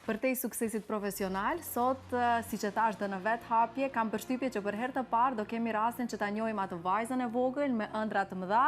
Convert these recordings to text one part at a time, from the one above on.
Për te suksesit profesional, sot, si që thash dhe në vetë hapje, kam përshtypje që për herë të parë do kemi rastin që ta njohim atë vajzën e vogël me ëndra të mëdha,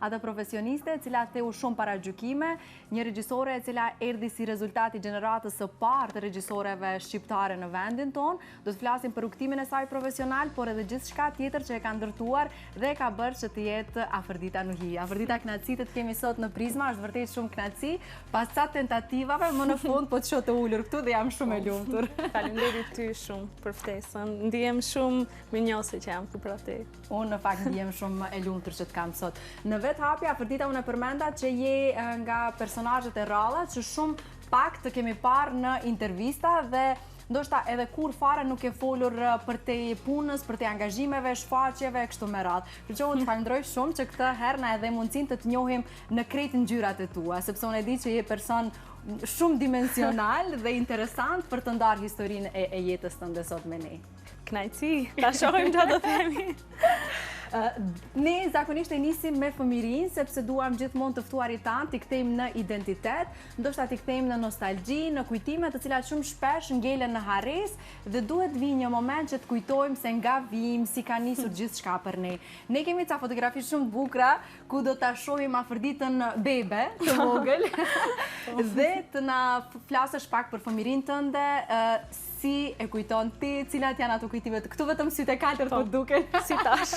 atë profesioniste e cila theu shumë para gjykime, një regjisore e cila erdhi si rezultati gjeneratës së parë të regjisoreve shqiptare në vendin tonë. Do të flasim për rukëtimin e saj profesional, por edhe gjithçka tjetër që e ka ndërtuar dhe ka bërë që të jetë Afërdita Nuhi. Afërdita, kënaqësi të kemi sot në Prizma, është vërtet shumë kënaqësi. Pas ca tentativave, më në fund po të shoh të ulur këtu dhe jam shumë e lumtur. Faleminderit ty shumë për ftesën. Ndihem shumë mirënjohëse që jam këtu për te. Unë në fakt ndihem shumë e lumtur që të kam sot. Në vetë hapje, Afërdita, unë e përmenda që je nga personazhet e rralla që shumë pak të kemi parë në intervista dhe ndoshta edhe kur fare nuk e folur për te punës, për te angazhimeve, shfaqjeve, kështu me radhë. Për që unë të falenderoj shumë që këtë herë na edhe mundësin të njohim në krejt ngjyrat e tua, sepse unë e di që je person shumë dimensional dhe interesant për të ndarë historinë e jetës tënde sot me ne. Kënaqësi, ta shohim çfarë do themi. Ne zakonisht e nisim me fëmijërinë, sepse duam gjithmonë të ftuarit tanë t'i kthejmë në identitet, ndoshta t'i kthejmë në nostalgji, në kujtime të cilat shumë shpesh ngelen në harresë dhe duhet vi një moment që të kujtojmë se nga vim, si ka nisur gjithçka për ne. Ne kemi ca fotografi shumë të bukura ku do ta shohim Afërditën bebe të vogël dhe të na flasësh pak për fëmijërinë tënde, si e kujton ti, cilat janë ato kujtime të këtu vetëm sytë e kaltër po duken. Si tash.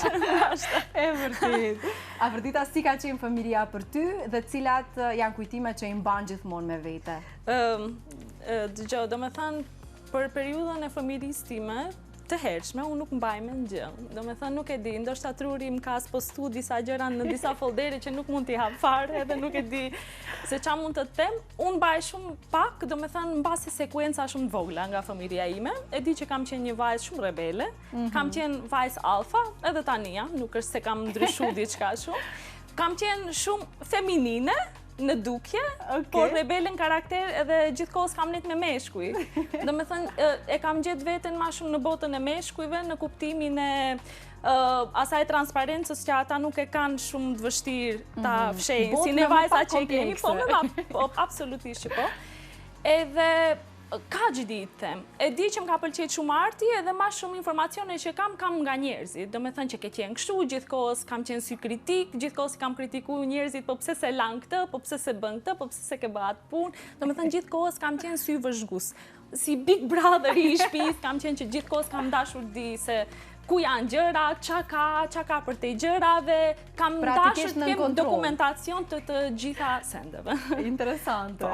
E vërtet. Afërdita, si ka qenë fëmijëria për ty dhe cilat janë kujtime që i mban gjithmonë me vete? Dëgjoj, domethënë për periudhën e fëmijërisë time të hershme, unë nuk mbaj me në gjë. Domethënë nuk e di, ndoshta truri më ka postu disa gjëra në disa foldere që nuk mund t'i hap fare edhe nuk e di se ç'a mund të them. Unë mbaj shumë pak, domethënë mbasi sekuenca shumë vogla nga fëmijëria ime. E di që kam qenë një vajzë shumë rebele, kam qenë vajzë alfa, edhe tani jam, nuk është se kam ndryshuar diçka shumë. Kam qenë shumë feminine në dukje, por rebele në karakter edhe gjithkohës kam net me meshkuj. Do me thënë, e kam gjetë veten ma shumë në botën e meshkujve, në kuptimin e asaj transparencës që ata nuk e kanë shumë të vështirë ta fshejnë, si ne vajza që e kemi, po, absolutisht që po. Edhe ka gjithi të them. E di që më ka pëlqejt shumë arti edhe ma shumë informacione që kam nga njerëzit. Do me thënë që ke qenë kështu, gjithkohës kam qenë si kritik, gjithkohës kam kritiku njerëzit, po pse se lan këtë, po pse se bën këtë, po pse se ke bëhat punë. Do me thënë gjithkohës kam qenë sy vëzhgus. Si Big Brother i shtëpisë, kam qenë që gjithkohës kam dashur di se ku janë gjëra, qa ka për te gjërave, kam dashur të kem dokumentacion të gjitha sendeve. Interesante.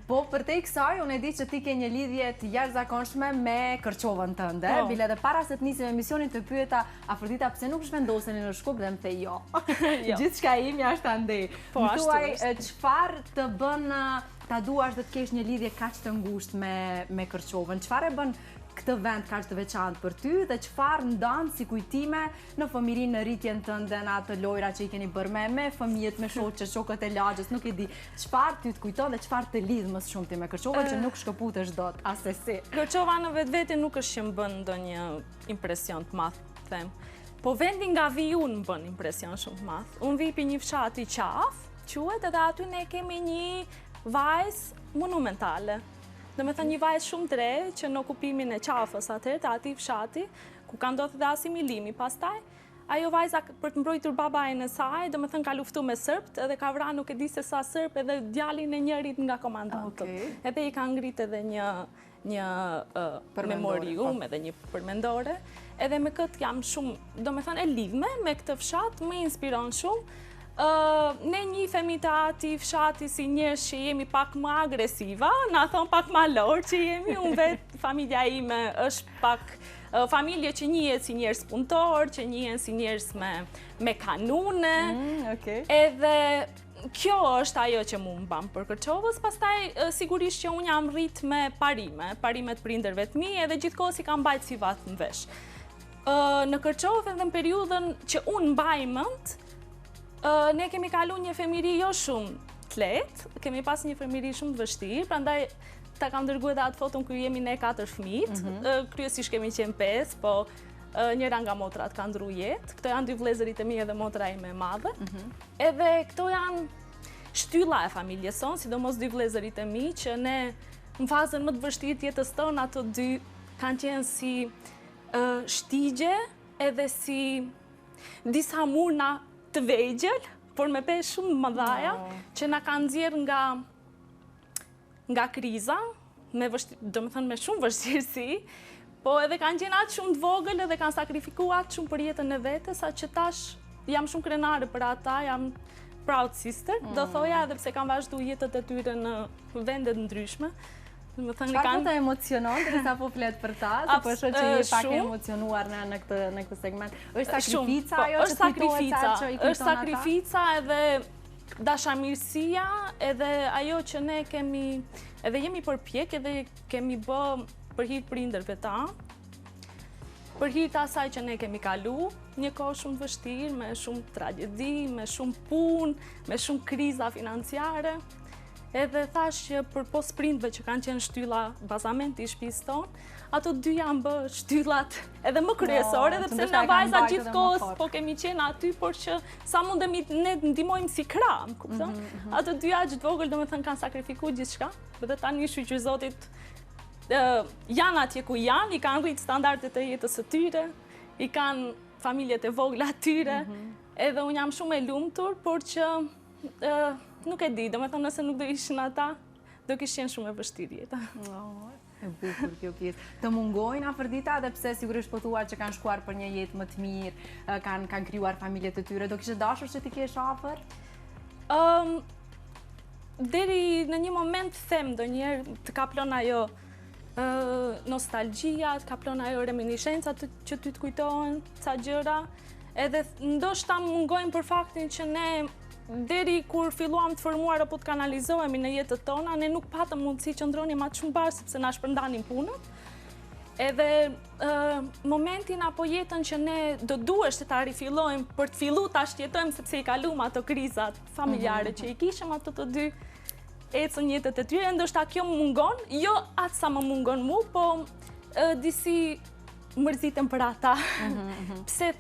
Po, për te i kësaj, unë e di që ti ke një lidhje të jashtëzakonshme me kërqovën tënde, bile dhe para se të nisim emisionin të pyeta Afërdita pse nuk zhvendoseni në Shkup dhe më the jo. Gjithçka imja është andej. Më thuaj, çfarë të bën ta duash dhe të kesh një lidhje kaq të ngushtë me kërqovën? Çfarë e bën këtë vend kaq të veçantë për ty dhe çfarë ndan si kujtime në fëmijërinë, në rritjen tënde, në ato lojra që i keni bërë me fëmijët, me shokët e lagjës, nuk e di. Çfarë ty të kujton dhe çfarë të lidh më shumë ti me kërqovën që nuk shkëputesh dot asesi? Kërqova në vetvete nuk është që më bën ndonjë impresion të madh, them. Po vendi nga vi unë më bën impresion shumë të madh. Unë vi pi një fshati qaf, quhet, edhe aty ne kemi një vajzë monumentale. Do me thënë një vajzë shumë të re që në okupimin e qafës atër, të ati fshati, ku ka ndodhur dhe asimilimi pastaj, ajo vajza për të mbrojtur babajën e saj, do me thënë ka luftu me sërbt, edhe ka vra nuk e di se sa sërb edhe djalin e njërit nga komandantët. Edhe i ka ngrit edhe një memorium, edhe një përmendore, edhe me këtë jam shumë, do me thënë e lidhme me këtë fshat, më inspiron shumë. Ne njihemi të ati fshati si njerëz që jemi pak më agresiva, na thon pak më lor që jemi, unë vetë familja ime është pak familje që njihet si njerëz punëtor, që njihen si njerëz me kanune. Edhe kjo është ajo që mu më mban për Kërqovës, pastaj sigurisht që unë jam rrit me parimet prindërve të mi, edhe gjithkohës i kam mbajt si vat në vesh. Në Kërqovë edhe në periudhën që unë mbaj mend, ne kemi kalu një fëmijëri jo shumë të lehtë, kemi pas një fëmijëri shumë të vështirë, prandaj ta kam dërguar edhe atë foton ku jemi ne 4 fëmijë, kryesisht kemi qenë 5, po njëra nga motrat ka ndru jetë, këto janë 2 vëllezërit e mi edhe motra ime e madhe, edhe këto janë shtylla e familjes sonë, sidomos dy vëllezërit e mi, që ne në fazën më të vështirë të jetës tonë, ato dy kanë qenë si shtigje edhe si disa murna të vegjël, por me peshë shumë më dhaja, që na kanë nxjerrë nga kriza, me shumë vështirësi, po edhe kanë qenë atë shumë të vogël edhe kanë sakrifikuar atë shumë për jetën e vetes, sa që tash jam shumë krenare për ata, jam proud sister, do thoja edhe pse kanë vazhdu jetët e tyre në vendet ndryshme. Çfarë të emocionon, derisa po flet për ta, se po shoh që je pak e emocionuar në këtë segment. Është sakrifica ajo që kujtohet që i kujton ata? Është sakrifica edhe dashamirësia, edhe ajo që ne kemi, edhe jemi përpjek, edhe kemi bë për hir prindërve ta, për hir të asaj që ne kemi kalu, një kohë shumë vështirë, me shumë tragjedi, me shumë punë, me shumë kriza financiare. Edhe thash që për pos prindve që kanë qenë shtylla bazamenti i shtëpisë tonë, ato dy janë bë shtyllat edhe më kryesore, edhe pse na vajza gjithkohës po kemi qenë aty, por që sa mundemi ne ndihmojmë si krah, kupton? Ato dy aq të vogël domethënë kanë sakrifikuar gjithçka, edhe tani shqyr Zotit janë atje ku janë, i kanë rrit standardet e jetës së tyre, i kanë familjet e vogla atyre, edhe unë jam shumë e lumtur, por që nuk e di, domethënë nëse nuk do ishin ata, do kishin shumë e vështirë jeta. E bukur kjo pjesë. Të mungojnë Afërdita, edhe pse sigurisht po thua që kanë shkuar për një jetë më të mirë, kanë krijuar familjet e tyre, do kishe dashur që ti kesh afër? Deri në një moment them ndonjëherë të kaplon ajo nostalgjia, të kaplon ajo reminiscencat që ty të kujtohen ca gjëra, edhe ndoshta mungojnë për faktin që ne deri kur filluam të formuar apo të kanalizohemi në jetët tona, ne nuk patëm mundësi që ndronim atë shumë bashkë sepse na shpërndanin punën. Edhe momentin apo jetën që ne do duhesh të ta rifillojmë për të filluar tash të jetojmë sepse i kaluam ato krizat familjare që i kishim ato të dy ecën jetët e tyre, ndoshta kjo më mungon, jo atë sa më mungon mu, po disi mërzitëm për ata. Pse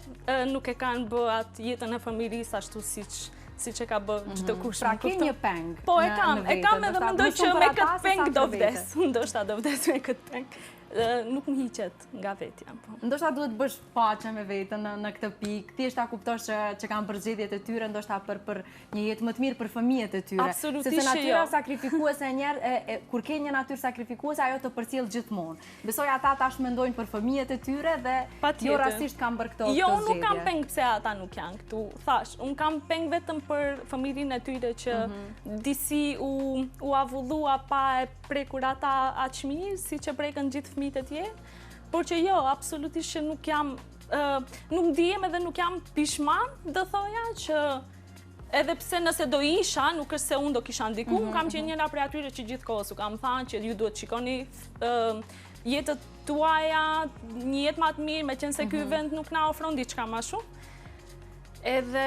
nuk e kanë bë atë jetën e familjes ashtu siç e ka bë çdo kush. Pra ke një peng. Po e kam edhe mendoj që me këtë peng do vdes. Ndoshta do vdes me këtë peng. Nuk më hiqet nga vetja. Ndoshta duhet bësh paqe me veten në këtë pikë. Thjesht ta kuptosh që kanë përgjegjjet e tyre, ndoshta për një jetë më të mirë për fëmijët e tyre. Absolutisht. Sepse natyra sakrifikuese kur ke një natyrë sakrifikuese, ajo të përcjell gjithmonë. Besoj ata tash mendojnë për fëmijët e tyre dhe jo rastisht kanë bërë këto zgjedhje. Jo, unë nuk kam peng pse ata nuk janë këtu. Thash, unë kam peng vetëm për familjen e tyre që disi u avullua pa e prekur ata aq mirë, siç e prekën gjithë fëmijët e tjerë, por që jo, absolutisht që nuk jam, nuk ndihem edhe nuk jam pishman, do thoja që edhe pse nëse do isha, nuk është se unë do kisha ndiku, unë kam qenë njëra prej atyre që gjithkohës u kam thënë që ju duhet shikoni jetët tuaja, një jetë më të mirë, meqense ky vend nuk na ofron diçka më shumë. Edhe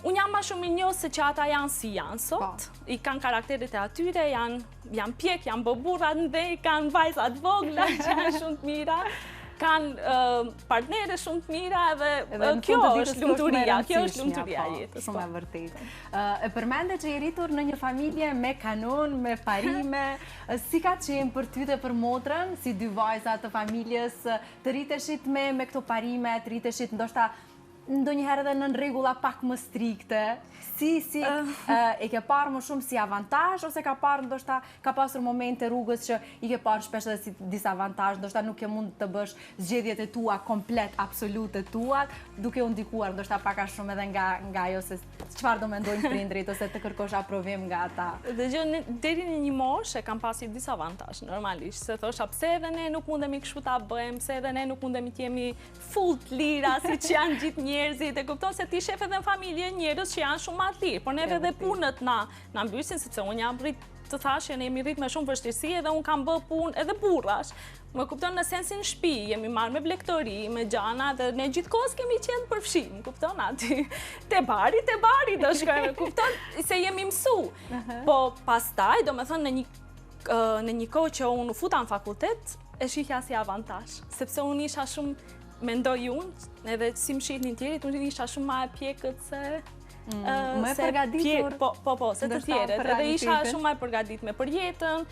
unë jam më shumë i njohur se që ata janë si janë sot, i kanë karakteret e atyre, janë pjek, janë burra ndej, kanë vajza të vogla që janë shumë të mira, kanë partnere shumë të mira edhe kjo është lumturia, jetës. Shumë e vërtetë. E përmende që je rritur në një familje me kanon, me parime, si ka qenë për ty dhe për motrën, si dy vajza të familjes, të rriteshit me këto parime, të rriteshit ndoshta ndonjëherë edhe në rregulla pak më strikte, si e ke parë më shumë si avantazh ose ka parë ndoshta ka pasur momente rrugës që i ke parë shpesh edhe si disavantazh, ndoshta nuk e mund të bësh zgjedhjet e tua komplet absolute tua, duke u ndikuar ndoshta pak a shumë edhe nga ajo se çfarë do mendojnë prindrit ose të kërkosh aprovim nga ata. Dëgjoj, deri në një moshë kam pasur disavantazh normalisht, se thosha pse edhe ne nuk mundemi kështu ta bëjmë, pse edhe ne nuk mundemi të jemi full të lira siç janë gjithë njerëzit, e kupton se ti shef edhe në familje njerëz që janë shumë të lirë, por neve edhe punët na mbysin, sepse unë jam rrit të thashë, ne jemi rrit me shumë vështirësi edhe unë kam bë punë edhe burrash. Më kupton në sensin shtëpi, jemi marrë me blegtori, me gjana dhe ne gjithkohës kemi qenë përfshim, kupton aty. Te bari do shkojmë, kupton se jemi mësu. Po pastaj, domethënë në një kohë që unë u futa në fakultet, e shihja si avantazh, sepse unë isha shumë mendoj unë, edhe si më shihnin tjerit, unë isha shumë ma e pjekët se Më e përgatitur? Po, se të tjerët. Edhe isha shumë e përgatitur për jetën,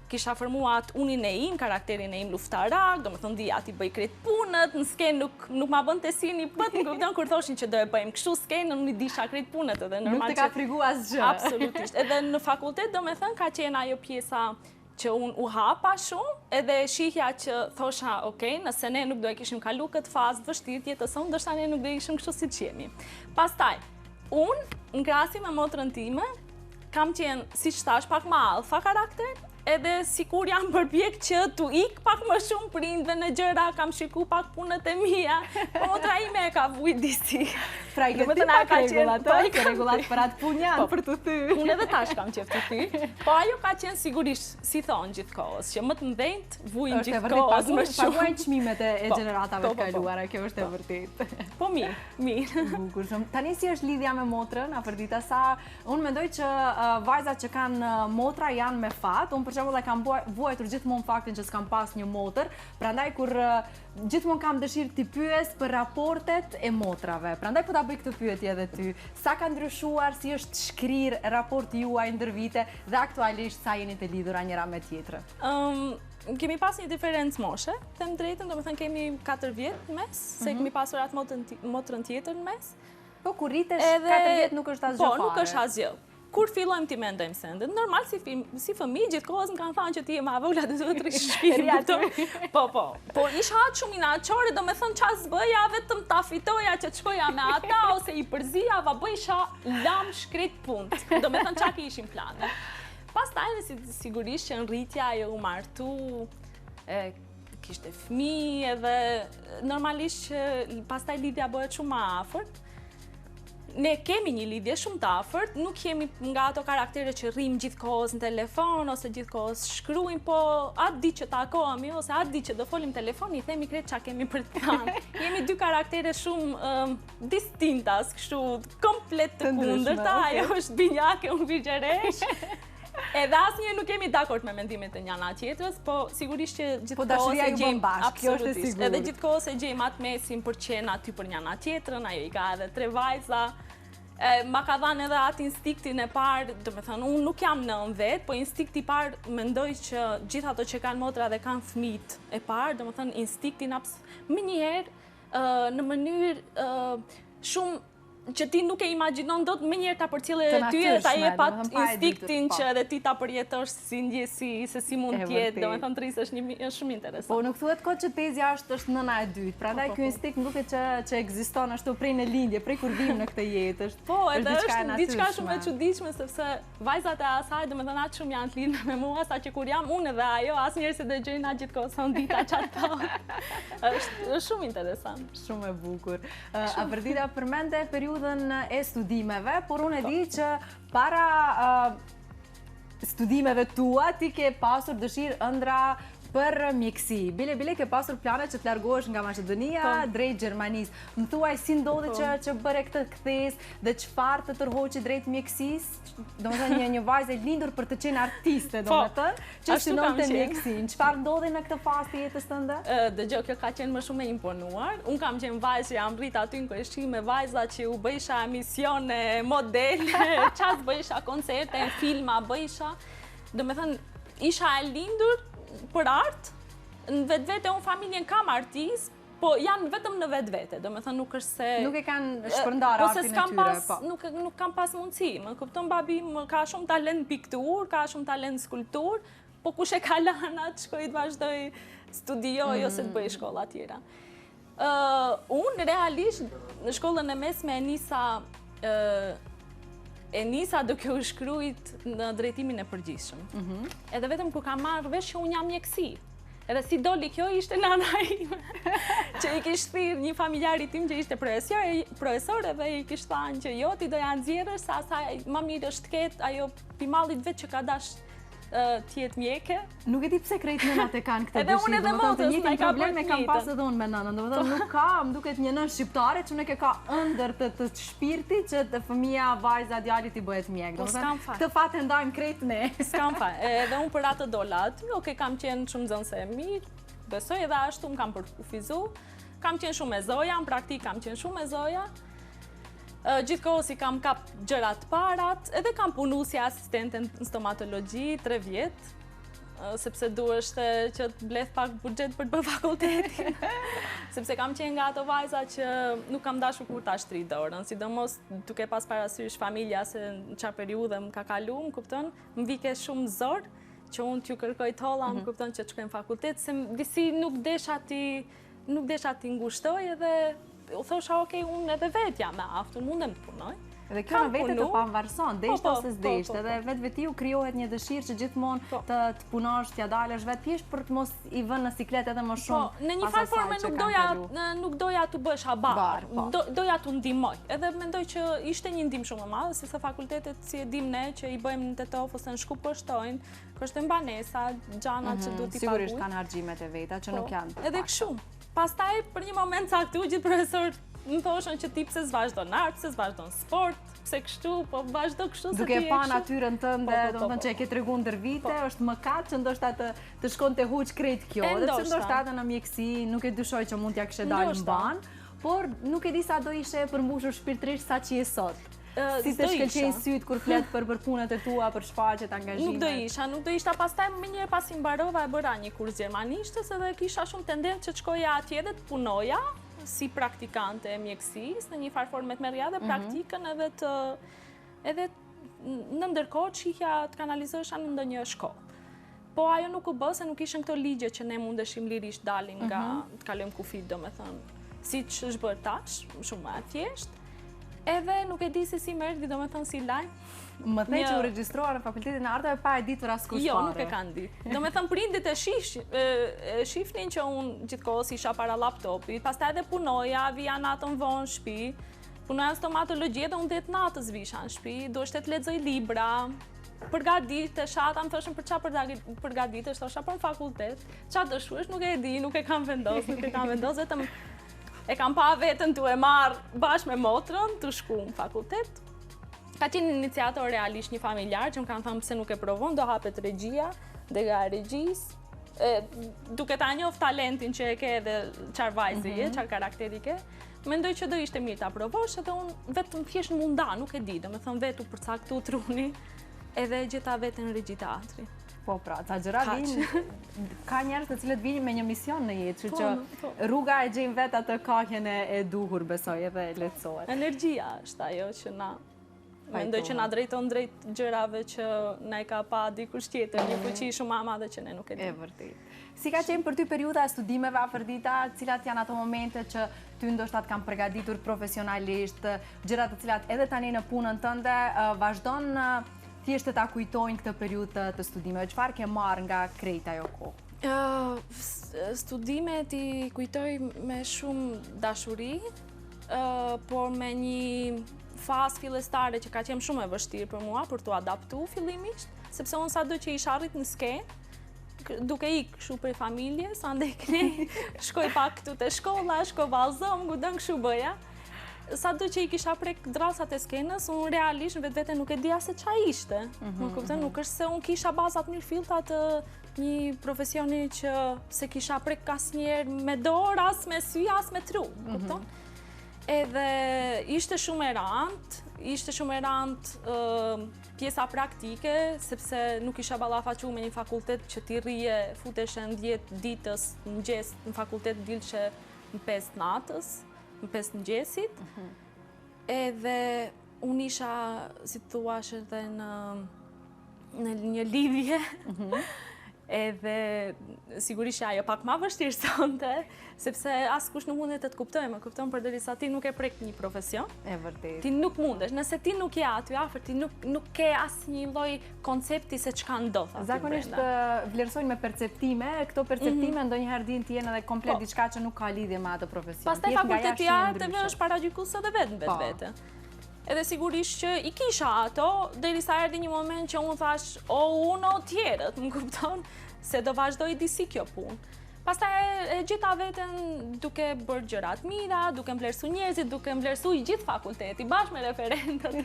kisha formuat unin e im, karakterin e im luftarak, do më thënë di ati bëj kretë punët, në skenë nuk ma bënd të si një pët, në këpëton kur thoshin që do e bëjmë kështu skenë, në një disha kretë punët. Nuk të ka frigu asgjë. Absolutisht. Edhe në fakultet, do më thënë, ka qenë ajo pjesa që unë u hapa shumë, edhe shihja që thosha, okej, nëse ne nuk do e kishim kalu këtë fazë të vështirë jetës sonë, ndoshta ne nuk do e kishim kështu si që jemi. Pastaj, unë, në krahasi me motrën time, kam qenë, si që thash, pak ma alfa karakter, edhe sikur jam përpjek që tu ik pak më shumë prindve në gjëra, kam shiku pak punët e mija, po motra ime e ka vujt disi. Pra i këti pak regullat, që regullat për atë punjan, për të ty. Unë edhe tash kam qef të ty, po ajo ka qenë sigurisht, si thonë gjithë kohës, që më të mdhenjt vujnë gjithë kohës më shumë. Paguajnë qmimet e gjeneratave të kaluara, kjo është e vërtet. Po mirë. Bukur shumë. Tani si është lidhja me motrën, Afrodita, sa unë mendoj që vajzat që kanë motra janë me fat, unë për shembull e kam vuajtur gjithmonë faktin që s'kam pas një motër, prandaj kur gjithmonë kam dëshirë t'i pyes për raportet e motrave. Prandaj po ta bëj këtë pyetje edhe ty. Sa ka ndryshuar, si është shkrir raporti juaj ndër vite dhe aktualisht sa jeni të lidhura njëra me tjetrën? Kemi pas një diferencë moshe, them drejtën, do të thënë kemi 4 vjet në mes, se kemi pasur atë motrën tjetër në mes. Po kur rritesh 4 vjet nuk është asgjë fare. Po, nuk është asgjë. Kur fillojmë ti mendojmë sende, normal si fëmijë gjithkohës më kanë thënë që ti je më e vogla dhe duhet të rish shtëpinë. Po isha atë shumë inaqore, do me thënë ças bëja vetëm ta fitoja që të shkoja me ata ose i përzija, va bëjsha lam shkret punë. Do me thënë çka kishim plane. Pastaj sigurisht që në rritja ajo u martu, kishte fëmijë edhe normalisht që pastaj lidhja bëhet shumë më afërt. Ne kemi një lidhje shumë të afërt, nuk jemi nga ato karaktere që rrim gjithkohës në telefon ose gjithkohës shkruajmë, po atë ditë që takohemi ose atë ditë që do folim telefon, i themi krejt çka kemi për të thënë. Jemi dy karaktere shumë distintas, kështu komplet të kundërta, ajo është binjake, unë vigjeresh. Edhe asnjëherë nuk jemi dakord me mendimet e njëna tjetrës, po sigurisht që gjithkohës e gjejmë absolutisht. Edhe gjithkohës e gjejmë atë mesin për qenë aty për njëna tjetrën, ajo i ka edhe 3 vajza. Ma ka dhënë edhe atë instiktin e parë, do të thënë, unë nuk jam 19, po instinkti i parë mendoj që gjithë ato që kanë motra dhe kanë fëmijët e parë, do të thënë instiktin më njëherë në mënyrë shumë që ti nuk e imagjinon dot më njëherë ta përcjellë ty dhe ta jep atë instiktin që edhe ti ta përjetosh si ndjesi, se si mund të jetë, domethënë trisë është shumë interesant. Po nuk thuhet kot që tezja është nëna e dytë, prandaj ky instinkt nuk duket që ekziston ashtu prej në lindje, prej kur vim në këtë jetë, është. Po, edhe është diçka shumë e çuditshme sepse vajzat e asaj domethënë atë shumë janë të lidhur me mua, saqë kur jam unë edhe ajo, asnjëherë se dëgjojnë atë gjithkohë son dita çata. Është shumë interesant. Shumë e bukur. Afrodita përmende e studimeve, por unë e di që para studimeve tua ti ke pasur dëshirë ëndra për mjekësi. Bile ke pasur plane që të largohesh nga Maqedonia drejt Gjermanisë. Më thuaj si ndodhi që bëre këtë kthes dhe çfarë të tërhoqi drejt mjekësisë? Domethënë një vajzë e lindur për të qenë artiste, domethënë, që synonte mjekësinë. Çfarë ndodhi në këtë fazë të jetës tënde? Dëgjoj, kjo ka qenë më shumë e imponuar. Unë kam qenë vajzë që jam rrit aty në Kreshqi me vajza që u bëjsha emisione, modele, ças bëjsha koncerte, filma bëjsha. Domethënë, isha e lindur për art, në vetvete unë familjen kam artist, po janë vetëm në vetvete, do me thënë nuk është se... Nuk e kanë shpërndar artin e tyre, po. Nuk kam pas mundësi, më kupton babi, ka shumë talent piktur, ka shumë talent skulptur, po kush e ka lana të shkoj të vazhdoj studioj ose të bëj shkolla tjera. Unë realisht në shkollën e mesme e nisa duke u shkrujt në drejtimin e përgjithshëm. Edhe vetëm ku kam marrë vesh që unë jam mjekësi. Edhe si doli kjo ishte nana ime, që i kishtë thirrë një familjari tim që ishte profesor edhe i kishtë thanë që jo, ti do janë zjerës, sa asaj ma mirë është ketë, ajo pimallit vetë që ka dash tjetë mjeke. Nuk e di pse krejt nënat e kanë këtë dëshirë. Edhe unë edhe motës, me ka probleme kam pas edhe unë me nënën. Nuk ka, më duket një nën shqiptare që nuk e ka ëndër të shpirti që të fëmia, vajza, djalit i bëhet mjek. Këtë fat e ndajmë krejt ne. S'kam fat. Edhe unë për atë dola aty, kam qenë shumë nxënëse e mirë, besoj edhe ashtu më kam përkufizu. Kam qenë shumë e zoja, në praktik kam qenë shumë e zoja. Gjithkohës i kam kap gjërat parat, edhe kam punu si asistente në stomatologji 3 vjet, sepse duheshte që të bleth pak buxhet për të bërë fakultetin. Sepse kam qenë nga ato vajza që nuk kam dashur kur ta shtri dorën, sidomos duke pas parasysh familja se në çfarë periudhe më ka kalu, më kupton, më vike shumë zor që unë t'ju kërkoj tolla, më kupton që të shkoj në fakultet, se disi nuk desha ti ngushtoj edhe u thosha, okej, unë edhe vetë jam me aftë, unë mundem të punoj. Edhe kjo në vete të pavarëson, deshte ose s'deshte, edhe vetë vetiu krijohet një dëshirë që gjithmonë të punosh, t'ja dalësh vetë pjesht për të mos i vënë në siklet edhe më shumë. Në një farë forme nuk doja të bësh habar, doja të ndihmoj. Edhe mendoj që ishte një ndihmë shumë e madhe, sepse fakultetet si e dim ne që i bëjmë në Tetov ose në Shkup kushtojnë, kushtojnë banesa, gjana që duhet t'i paguaj. Sigurisht kanë harxhimet e veta që nuk janë. Edhe kështu. Pastaj për një moment caktu gjithë profesorët më thoshën që ti pse s'vazhdon art, pse s'vazhdon sport, pse kështu, po vazhdo kështu se ti je kështu. Duke pa natyrën tënde, domethënë që e ke treguar ndër vite, është mëkat që ndoshta të shkonte huq krejt kjo, edhe pse ndoshta edhe në mjeksi nuk e dyshoj që mund t'ja kishe dalë mban, por nuk e di sa do ishe përmbushur shpirtërisht sa që je sot. Si të shkëlqejnë syt kur flet për punët e tua, për shfaqjet, angazhimet. Nuk do ishta, pastaj më njëherë pasi mbarova e bëra një kurs gjermanishtes edhe kisha shumë tendencë që të shkoja atje dhe të punoja si praktikante e mjekësisë, në një farë forme të merrja dhe praktikën edhe në ndërkohë shihja të kanalizohesha në ndonjë shkollë. Po ajo nuk u bë se nuk ishin këto ligje që ne mundeshim lirisht dalim nga të kalojmë kufit, domethënë, siç është bërë tash, shumë më thjesht. Edhe nuk e di se si merrti, domethënë si lajm. Më the që u regjistruar në Fakultetin e Arteve pa e ditur askush fare. Jo, nuk e kanë ditë. Domethënë prindit e shifnin që unë gjithkohës isha para laptopit, pastaj edhe punoja, vija natën vonë në shtëpi, punoja stomatologji dhe unë 8 natës visha në shtëpi, duheshte të lexoj libra, përgatitesha, ata më thoshin për çfarë përgatitesh, thosha për në fakultet. Çfarë dëshuesh, nuk e di, nuk e kam vendosur, vetëm e kam pa vetën tu e marrë bashkë me motrën, të shku në fakultet. Ka qenë iniciator realisht një familjar që më kanë thënë pse nuk e provon, do hapet regjia, dhe nga regjisë, duke ta njoft talentin që e ke dhe çfarë vajze je, çfarë karakteri ke, mendoj që do ishte mirë ta provosh, edhe unë vetëm thjesht munda, nuk e di, domethënë vetë u përcaktu truni, edhe gjeta veten në regji teatri. Po pra, ta gjëra vinë, ka njerëz të cilët vinë me një mision në jetë, që rruga e gjejnë vetë atë kakjen e duhur, besoj, edhe lehtësohet. Energjia është ajo që mendoj që na drejton drejt gjërave që na e ka pa dikush tjetër, një fuqi shumë e madhe që ne nuk e dim. E vërtet. Si ka qenë për ty periudha e studimeve, Afërdita, cilat janë ato momente që ty ndoshta të kanë përgatitur profesionalisht, gjëra të cilat edhe tani në punën tënde vazhdon thjesht ta kujtojnë këtë periudhë të studimeve, çfarë ke marrë nga krejt ajo kohë? Studimet i kujtoj me shumë dashuri, por me një fazë fillestare që ka qenë shumë e vështirë për mua për t'u adaptu fillimisht, sepse unë sado që isha arrit në skenë, duke ikë kështu prej familjes, andaj shkoj pak këtu te shkolla, shkoj vallëzom, gudën kështu bëja. Sado që i kisha prek drasat e skenës, unë realisht në vetvete nuk e dija se qa ishte. Nuk është se unë kisha bazat mirë filta të një profesioni që se kisha prek asnjëherë me dorë, as me sy, as me tru. Edhe ishte shumë e rëndë pjesa praktike, sepse nuk isha ballafaqur me një fakultet që ti rrije, futeshe në 10 ditës në mëngjes, në fakultet dilshe në 5 natës. Në 5 mëngjesit, edhe unë isha, si të thuash, edhe në një lidhje, edhe sigurisht ajo pak ma vështirë sonte, sepse askush nuk mundet të kuptoj, më kupton përderisa ti nuk e prek një profesion. E vërtet. Ti nuk mundesh, nëse ti nuk je aty afër, ti nuk ke asnjë lloj koncepti se çka ndodh aty. Zakonisht vlerësojnë me perceptime, këto perceptime ndonjëherë dinë të jenë edhe komplet diçka që nuk ka lidhje me atë profesion. Pastaj fakulteti i arteve është paragjykues edhe vetë vetvete. Edhe sigurisht që i kisha ato, derisa erdhi një moment që unë thash, unë o tjerët, më kupton, se do vazhdoj disi kjo punë. Pastaj e gjitha veten duke bërë gjërat mira, duke mblerësu njerëzit, duke mblerësu i gjithë fakulteti, bashkë me referentët.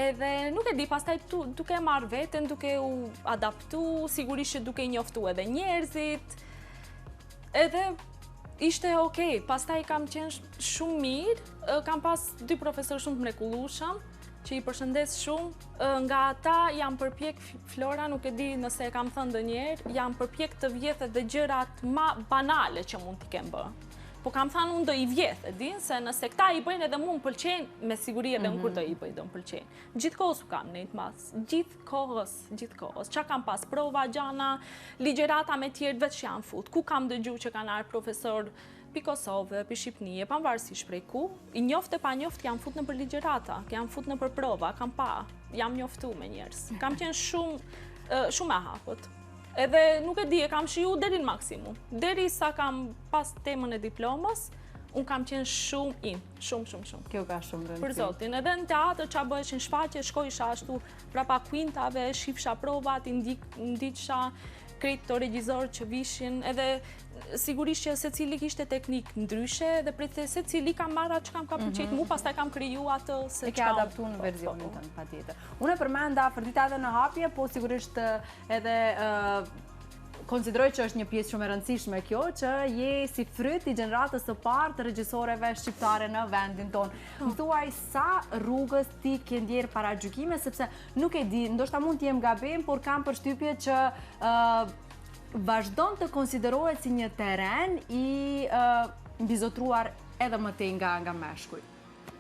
Edhe nuk e di, pastaj duke marrë veten, duke u adaptu, sigurisht që duke i njoftu edhe njerëzit. Edhe ishte okej, pastaj kam qenë shumë mirë, kam pas 2 profesor shumë të mrekullueshëm, që i përshëndes shumë, nga ata jam përpjek, Flora, nuk e di nëse e kam thënë ndonjëherë, jam përpjek të vjedh edhe gjërat më banale që mund t'i kem bë. Po kam thënë unë do i vjedh, e din, se nëse këta i bëjnë edhe mu më pëlqen, me siguri edhe unë kur do i bëj do më pëlqen. Gjithkohës u kam nejtë mas, gjithkohës. Qa kam pas prova gjana, ligjerata me tjerë veç janë fut, ku kam dëgju që kanë arë profesor pi Kosovë, pi Shqipnije, pavarësisht prej ku, i njoftë e pa njoftë jam fut në për ligjerata, jam fut në për prova, kam pa, jam njoftu me njerës. Kam qenë shumë e hapët. Edhe nuk e di, e kam shiju deri në maksimum. Deri sa kam pas temën e diplomës, unë kam qenë shumë. Kjo ka shumë rëndësi. Për zotin, edhe në teatr qa bëheshin shfaqje, shkojsha ashtu prapa kuintave, shifsha provat, ndiqsha krejt të regjizorë që vishin, edhe sigurisht që se cili kishte teknik ndryshe, dhe prej se cili kam marra që kam ka përqet mu, pastaj kam kriju atë se që kam... E ke adaptu në verzionin tënë, pa tjetër. Unë e përmenda Afrodita edhe në hapje, po sigurisht edhe konsideroj që është një pjesë shumë e rëndësishme kjo, që je si fryt i gjeneratës së parë të regjisoreve shqiptare në vendin tonë. Më thuaj sa rrugës ti ke ndjerë para gjykime, sepse nuk e di, ndoshta mund t'jem gabim, por kam përshtypje që vazhdon të konsiderohet si një teren i mbizotruar edhe më tej nga meshkuj.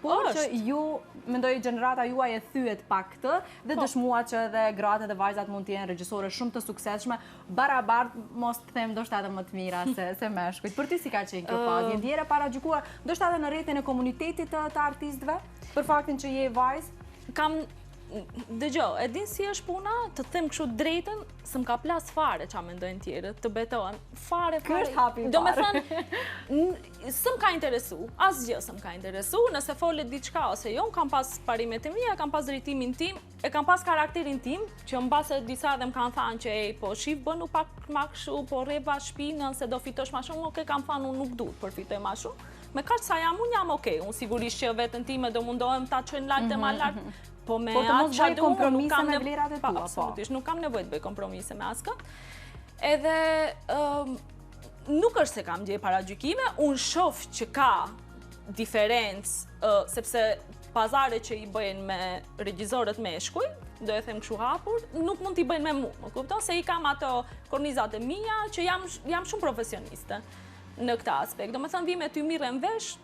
Por që ju, mendoj gjenerata juaj e thyet pak këtë, dhe dëshmua që edhe gratë dhe vajzat mund t'jenë regjisore shumë të suksesshme, barabart mos të them ndoshta edhe më të mira se meshkujt. Për ti si ka qenë kjo fazë? Je ndjere para gjykuar, ndoshta edhe në rrjetin e komunitetit të artistëve, për faktin që je vajzë? Kam dëgjo, e din si është puna, të them kështu drejtën, së më ka plas fare qa mendojnë tjerët, të betohen. Fare. Kështë hapi do me thënë, së më ka interesu, asgjë së më ka interesu, nëse folet diçka ose jo, kam pas parimet e mija, kam pas drejtimin tim, e kam pas karakterin tim, që në base disa dhe më kanë thanë që po shif bënu pak ma këshu, po reva shpinën, se do fitosh ma shumë, oke, kam thanë unë nuk du të përfitoj ma shumë. Me kaqë sa jam, unë jam oke, unë sigurisht që vetën time do mundohem ta qojnë lartë e ma lartë, po me atë që du, nuk kam nuk kam nevojë të bëj kompromise me askët. Edhe nuk është se kam gjej para gjykime, unë shoh që ka diferencë, sepse pazare që i bëjnë me regjisorët meshkuj, do e them kështu hapur, nuk mund t'i bëjnë me mu, më kupton se i kam ato kornizat e mia që jam shumë profesioniste në këta aspekt. Do me thënë vi me ty mirë në vesh,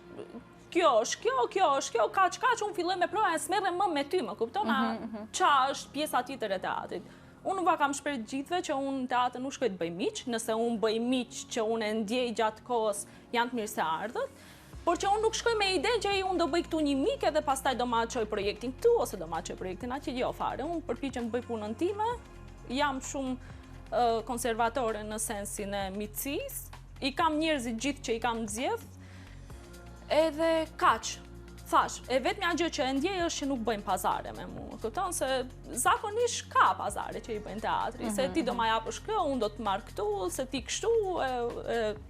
kjo është kjo, kaq, unë filloj me proja e smerre më me ty, më kuptona, qa është pjesa tjetër e teatrit. Unë nuk kam shpreh gjithve që unë në teatr nuk shkoj të bëj miq, nëse unë bëj miq që unë e ndjej gjatë kohës janë të mirë se ardhët, por që unë nuk shkoj me ide që unë do bëj këtu një mik edhe pastaj do ma qoj projektin këtu ose do ma qoj projektin aqë, jo fare. Unë përpiqem të bëj punën time, jam shumë konservatore në sensin e miqësisë, i kam njerëzit gjithë që i kam zgjedh, edhe kaq, thash, e vetmja gjë që e ndjej është që nuk bëjmë pazare me mu, këton se zakonisht ka pazare që i bëjnë teatri, se ti do ma japësh kjo, unë do të marrë këtu, se ti kështu,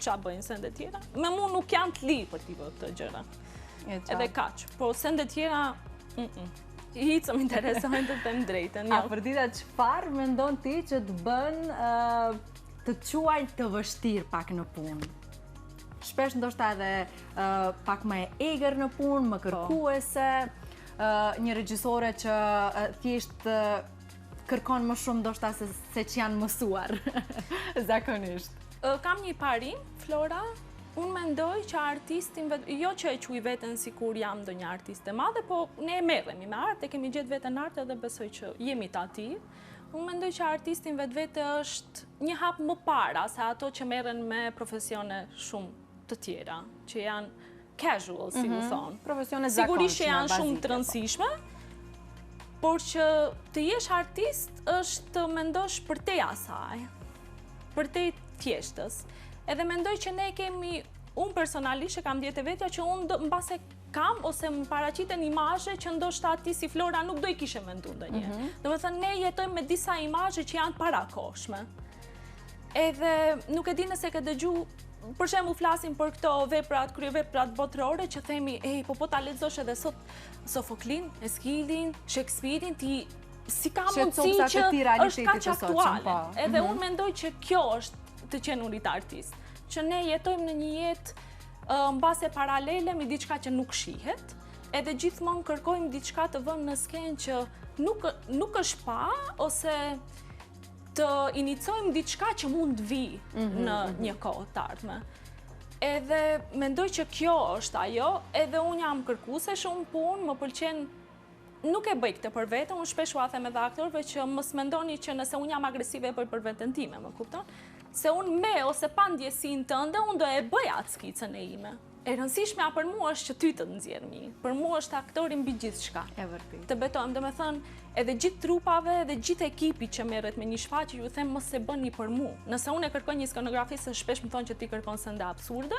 qa bëjnë sende tjera. Me mu nuk janë të li për t'i bërë këtë gjëra, edhe kaq, po sende tjera, hicëm interesojnë të them drejten. Afrodita, çfarë mendon ti që të bën të quaj të vështirë pak në punë? Shpesh ndoshta edhe pak më e eger në punë, më kërkuese, një regjisore që thjesht kërkon më shumë ndoshta se që janë mësuar, zakonisht. Kam një parim, Flora, unë mendoj që artistin, jo që e quj veten si kur jam do një artiste madhe, po ne e merremi me art, e kemi gjetë veten art edhe besoj që jemi të ati. Unë mendoj që artistin vetë është një hap më para se ato që merren me profesione shumë të tjera, që janë casual, si u thonë. Profesione zakonshme, sigurisht që janë shumë të rëndësishme, por që të jesh artist është të mendosh për te asaj, për te thjeshtës. Edhe mendoj që ne kemi, unë personalisht e kam djetë e vetja që unë mbase kam ose më paraqiten imazhe që ndoshta ti si Flora nuk do i kishe mendu ndonjëherë. Do me thënë, ne jetojmë me disa imazhe që janë parakohshme. Edhe nuk e di nëse ke dëgju, për shembull flasim për këto veprat, kryeveprat botërore që themi, po ta lexosh edhe sot Sofoklin, Eskilin, Shakespearein, ti si ka mundësi që është kaq aktuale. Edhe unë mendoj që kjo është të qenë unë artist. që ne jetojmë në një jetë mbase paralele me diçka që nuk shihet, edhe gjithmonë kërkojmë diçka të vënë në skenë që nuk është pa, ose të inicojmë diçka që mund të vi në një kohë të ardhme. Edhe mendoj që kjo është ajo, edhe unë jam kërkuese shumë punë, më pëlqen. Nuk e bëj këtë për vete, unë shpesh u them edhe aktorëve që mos mendoni që nëse unë jam agresive e bëj për veten time, më kupton? Se unë me ose pa ndjesinë tënde, unë do e bëj atë skicën e ime. E rëndësishmja për mua është që ty të nxjerr mirë. Për mua është aktori mbi gjithçka. E vërtet. Të betojmë, domethënë, edhe gjithë trupave dhe gjithë ekipi që merret me një shfaqje, ju them mos e bëni për mua. Nëse unë e kërkoj një skenografistë, shpesh më thonë që ti kërkon sende absurde,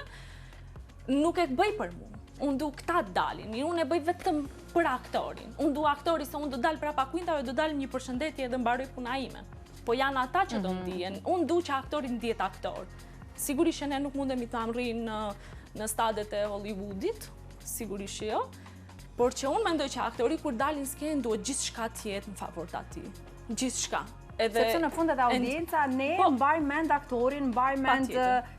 nuk e bëj për mua. Unë du këta të dalin, unë e bëj vetëm për aktorin. Unë du aktori se unë do dalë prapa kuintave, do dalë një përshëndetje edhe mbaroj puna ime. Po janë ata që do ndihen. Unë du që aktorin ndihet aktor. Sigurisht që ne nuk mundemi të arrijmë në stadet e Hollywoodit, sigurisht jo, por që unë mendoj që aktori kur dalin skenë duhet gjithçka të jetë në favor të atij. Gjithçka. Sepse në fund edhe audienca ne mbajmë mend aktorin, mbajmë mend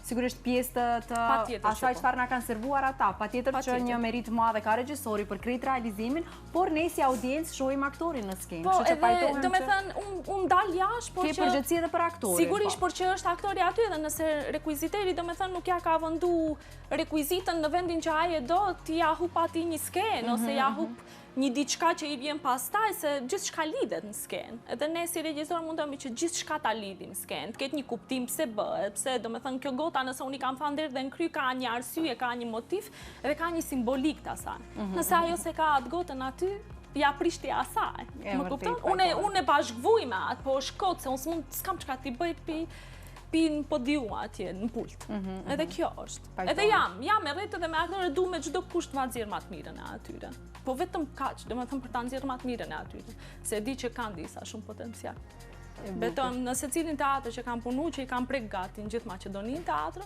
sigurisht pjesë të asaj çfarë na kanë servuar ata. Patjetër që një merit të madh ka regjisori për krejt realizimin, por ne si audiencë shohim aktorin në skenë. Po, edhe domethënë unë dal jashtë, por që ke përgjegjësi edhe për aktorin. Sigurisht, por që është aktori aty edhe nëse rekuiziteri domethënë nuk ja ka vëndu rekuizitën në vendin që ai e do, ti ja hup atij një skenë ose ja hup një diçka që i vjen pastaj, se gjithçka lidhet në skenë. Edhe ne si regjisor mundemi që gjithçka ta lidhim në skenë, të ketë një kuptim pse bëhet, pse domethënë kjo gota nëse unë i kam thënë deri dhe në kry ka një arsye, ka një motiv dhe ka një simbolik të asaj. Nëse ajo se ka atë gotën aty, ja prishti asaj. Më kupton? Unë e bashkëvuj me atë, po është kot se unë s'kam çka t'i bëj pi në podium atje, në pult. Edhe kjo është. Edhe jam e rritë dhe me aktorë du me çdo kusht ma nxjerr më të mirën e atyre. Po vetëm kaq, domethënë për ta nxjerrë më të mirën e atyre, se di që kanë disa shumë potencial. Beton, në secilin teatër që kam punu, që i kam prek gati në gjithë Maqedoninë teatr,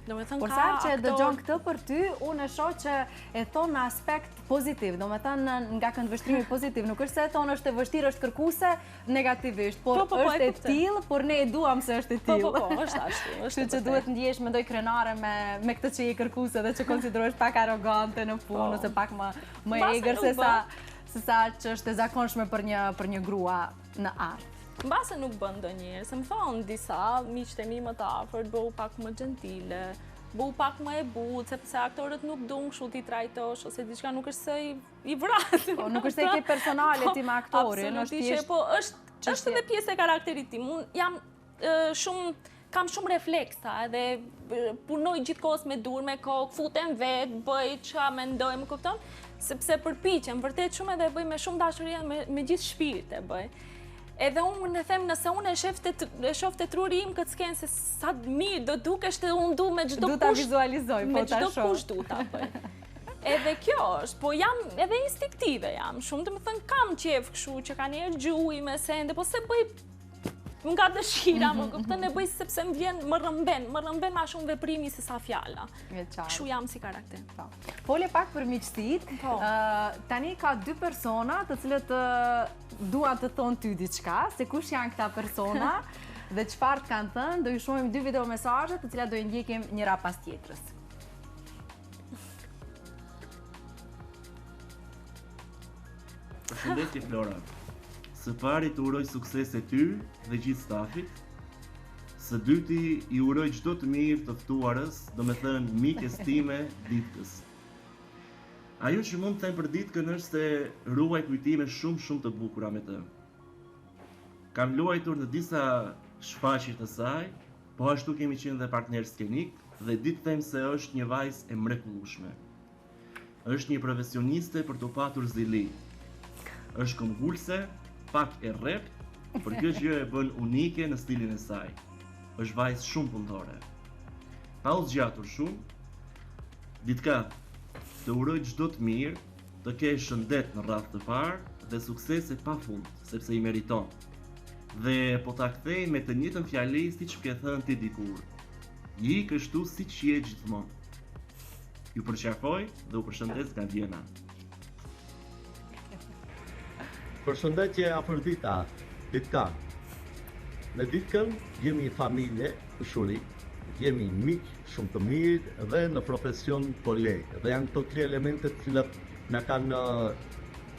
domethënë ka aktor. Por sa që dëgjon këtë për ty, unë e shoh që e thon në aspekt pozitiv, domethënë nga këndvështrimi pozitiv, nuk është se e thon është e vështirë, është kërkuese negativisht, por është e tillë, por ne e duam se është e tillë. Po, është ashtu. Kështu që duhet ndihesh mendoj krenare me këtë që je kërkuese dhe që konsiderohesh pak arrogante në punë ose pak më egër se sa që është e zakonshme për një grua në art. Mbase nuk bën ndonjëherë, se më thonë disa miqtë e mi më të afërt, bëu pak më gjentile, bëu pak më e butë, sepse aktorët nuk duan kështu ti trajtosh ose diçka, nuk është se i vras. Po nuk është se ke personale ti me aktorin, është edhe pjesë e karakterit tim. Unë jam kam shumë refleksa edhe punoj gjithkohës me dur, me kokë, futem vetë, bëj ç'a mendoj, më kupton? Sepse përpiqem vërtet shumë edhe bëj me shumë dashuri, me gjithë shpirt e bëj. Edhe unë e them nëse unë e shoh te truri im këtë skenë se sa mirë do dukesh të unë du me çdo kush. Du ta vizualizoj, po ta shoh. Me çdo kush du ta bëj. Edhe kjo është, po jam edhe instinktive jam, shumë domethënë kam qejf kështu që kanë një gjuhë me sende, po se bëj nga dëshira, më kupton, e bëj sepse më rëmben ma shumë veprimi se sa fjala. Kështu jam si karakter. Fole pak për miqësitë. Tani ka dy persona të cilët duan të thonë ty diçka, se kush janë këta persona dhe çfarë të kanë thënë, do ju shohim dy video mesazhe të cilat do i ndjekim njëra pas tjetrës. Përshëndetje Flora. Së pari të uroj sukses e ty dhe gjithë stafit. Së dyti i uroj çdo të mirë të ftuarës, domethënë mikes time Ditkës. Ajo që mund të them për Ditkën është se ruaj kujtime shumë të bukura me të. Kam luajtur në disa shfaqje të saj, po ashtu kemi qenë dhe partner skenik dhe ditë them se është një vajzë e mrekullueshme. Është një profesioniste për të patur zili. Është këmbgulse, pak e rrept, por kjo gjë e bën unike në stilin e saj. Është vajzë shumë punëtore. Pa u zgjatur shumë, Ditka, të uroj çdo të mirë, të kesh shëndet në radhë të parë dhe suksese pafund, sepse i meriton. Dhe po ta kthej me të njëjtën fjali siç ke thënë ti dikur. Je kështu siç je gjithmonë. Ju përqafoj dhe u përshëndes nga Vjena. Përshëndetje Afrodita, Ditka. Me Ditkën jemi familje, shuri, jemi miq shumë të mirë dhe në profesion koleg. Dhe janë këto 3 elementet cilat na kanë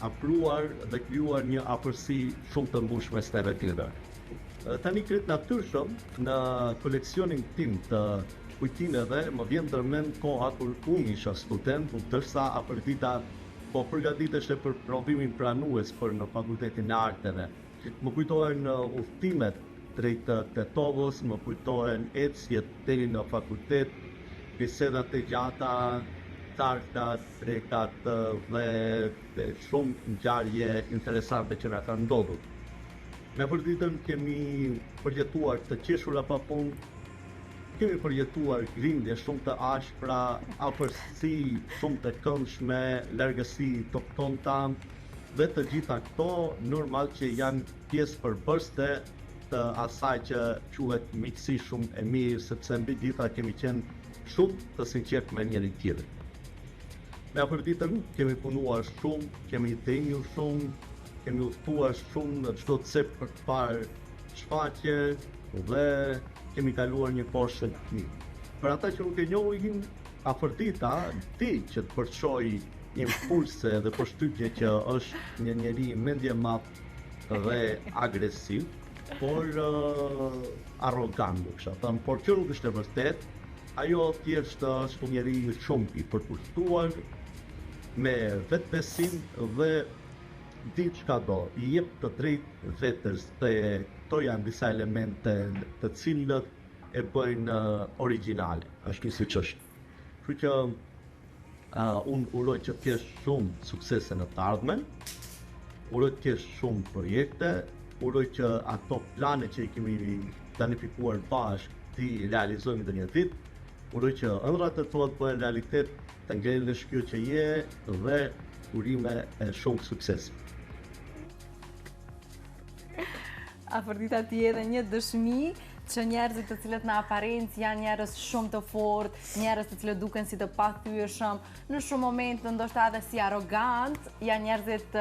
afruar dhe krijuar një afërsi shumë të mbushme mes neve tjetër. Tani krejt natyrshëm në koleksionin tim të kujtimeve më vjen ndërmend koha kur unë isha student, ndërsa Afërdita po përgatiteshte për provimin pranues për në Fakultetin e Arteve. Më kujtohen udhëtimet drejt Tetovës, më kujtohen ecjet deri në fakultet, bisedat e gjata, tarkat, trekat dhe shumë ngjarje interesante që na kanë ndodhur. Me Afërditën kemi përjetuar të qeshura pa punë, kemi përjetuar grindje shumë të ashpra, afërsi shumë të këndshme, largësi të tonta, dhe të gjitha këto normal që janë pjesë përbërëse të asaj që quhet miqësi shumë e mirë, sepse mbi gjitha kemi qenë shumë të sinqert me njëri tjetrin. Me Afërditën kemi punuar shumë, kemi denjur shumë, kemi udhëtuar shumë në çdo cep për të parë shfaqje dhe kemi kaluar një kohë shumë të mirë. Për ata që nuk e njohin, Afërdita di që të përçoj impulse dhe përshtypje që është një njeri mendje madh dhe agresiv, por arrogant, do kisha thënë, por që nuk është e vërtet. Ajo thjesht është një njeri shumë i përkushtuar, me vetbesim dhe di çka do, i jep të drejtë vetes dhe këto janë disa elemente të cilët e bëjnë origjinale, ashtu siç është. Kështu që unë uroj që të kesh shumë suksese në të ardhmen, uroj të kesh shumë projekte, uroj që ato plane që i kemi planifikuar bashkë ti realizojmë në një ditë, uroj që ëndrat e tua të bëhen realitet, të ngrejnë në shkjo që je dhe urime e shumë suksesi. Afërdita ti edhe një dëshmi që njerëzit të cilët në aparencë janë njerëz shumë të fortë, njerëz të cilët duken si të pathyeshëm, në shumë momente ndoshta edhe si arrogant, janë njerëzit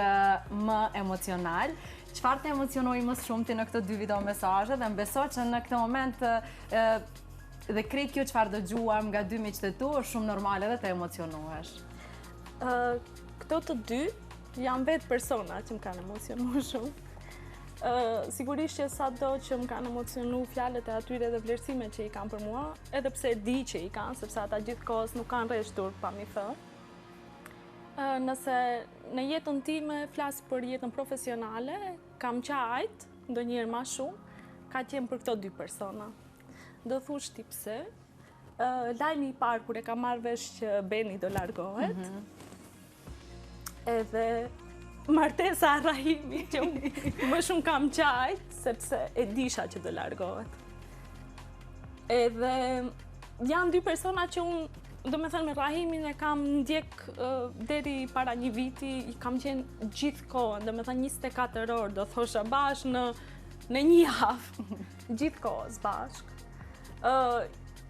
më emocional. Çfarë të emocionoi më shumë ti në këto 2 video mesazhe dhe besoj që në këtë moment dhe krejt kjo çfarë dëgjuam nga 2 miqtë tu është shumë normal edhe të emocionohesh. Këto të 2 janë vetë persona që më kanë emocionuar shumë. Sigurisht që sado që më kanë emocionu fjalët e atyre dhe vlerësimet që i kanë për mua, edhe pse di që i kanë, sepse ata gjithkohës nuk kanë rreshtur pa mi thënë. Nëse në jetën time flas për jetën profesionale, kam qajt ndonjëherë më shumë, ka qenë për këto 2 persona. Do thush ti pse? Lajmi i parë kur e kam marrë vesh që Beni do largohet, edhe martesa Rahimi që më shumë kam qajt, sepse e disha që do largohet. Edhe janë 2 persona që unë, do me thënë me Rahimin e kam ndjek deri para një viti, i kam qenë gjithë kohën, do me thënë 24 orë, do thosha bashkë në një javë, gjithë kohës bashkë.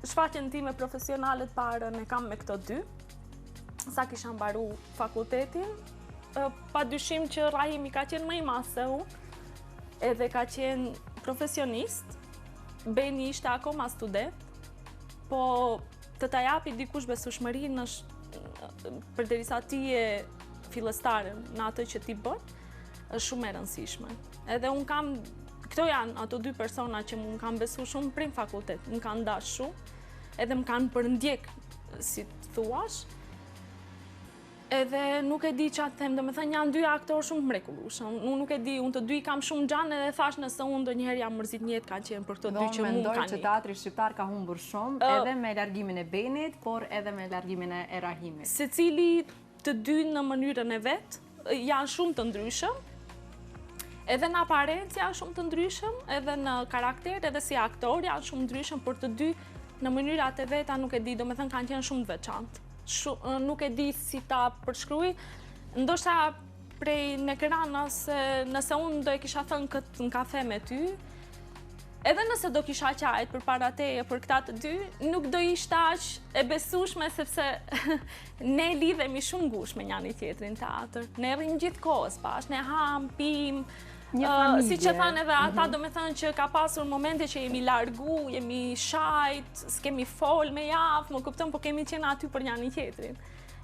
Shfaqjen time profesionale të parën e kam me këto 2, sa kisha mbaru fakultetin, pa dyshim që Rahimi ka qenë më i madh se unë, edhe ka qenë profesionist, Beni ishte akoma student, po të ta japi dikush besueshmërinë përderisa ti je fillestare në atë që ti bën, është shumë e rëndësishme. Edhe unë kam, këto janë ato 2 persona që më kanë besu shumë prim fakultet, më kanë dash shumë, edhe më kanë përndjek, si të thuash. Edhe nuk e di çfarë them, domethënë janë 2 aktorë shumë mrekullueshëm. Unë nuk e di, unë të 2 i kam shumë xhan edhe thash nëse unë ndonjëherë jam mërzit në jetë kanë qenë për këto 2 që mua mendoj kanë. që teatri shqiptar ka humbur shumë, edhe me largimin e Benit, por edhe me largimin e Rahimit. Secili të 2 në mënyrën e vet janë shumë të ndryshëm. Edhe në aparencë janë shumë të ndryshëm, edhe në karakter, edhe si aktor janë shumë ndryshëm, por të 2 në mënyrat e veta nuk e di, domethënë kanë qenë shumë të veçantë. Nuk e di si ta përshkruaj, ndoshta prej në ekrana nëse unë do e kisha thënë këtë në kafe me ty, edhe nëse do kisha qajt për para teje për këta të 2, nuk do ishte aq e besueshme sepse ne lidhemi shumë ngushtë me njëri tjetrin në teatr. Ne rrim gjithkohës bashkë, ne ham, pim, Si që thanë edhe ata, do me thënë që ka pasur momente që jemi largu, jemi shajt, s'kemi fol me javë, më kupton, po kemi qenë aty për njani tjetrin.